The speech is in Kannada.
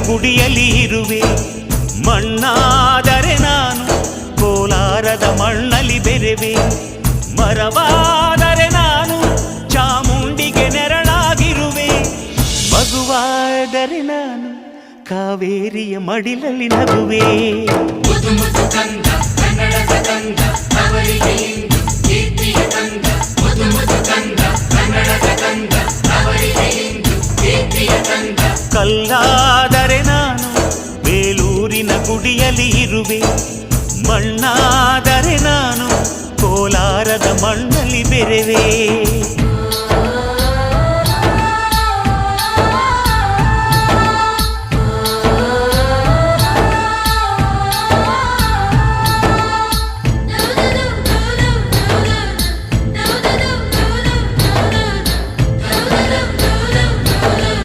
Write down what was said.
ಗುಡಿಯಲ್ಲಿ ಇರುವೆ. ಮಣ್ಣಾದರೆ ನಾನು ಕೋಲಾರದ ಮಣ್ಣಲ್ಲಿ ಬೆರೆವೆ. ಮರವಾದರೆ ನಾನು ಚಾಮುಂಡಿಗೆ ನೆರಳಾಗಿರುವೆ. ಮಗುವಾದರೆ ನಾನು ಕಾವೇರಿಯ ಮಡಿಲಲ್ಲಿ ನಗುವೆ. ಕಲ್ಲಾದರೆ ನಾನು ಬೇಲೂರಿನ ಗುಡಿಯಲ್ಲಿ ಇರುವೆ. ಮಣ್ಣಾದರೆ ನಾನು ಕೋಲಾರದ ಮಣ್ಣಲ್ಲಿ ಬೆರೆವೆ.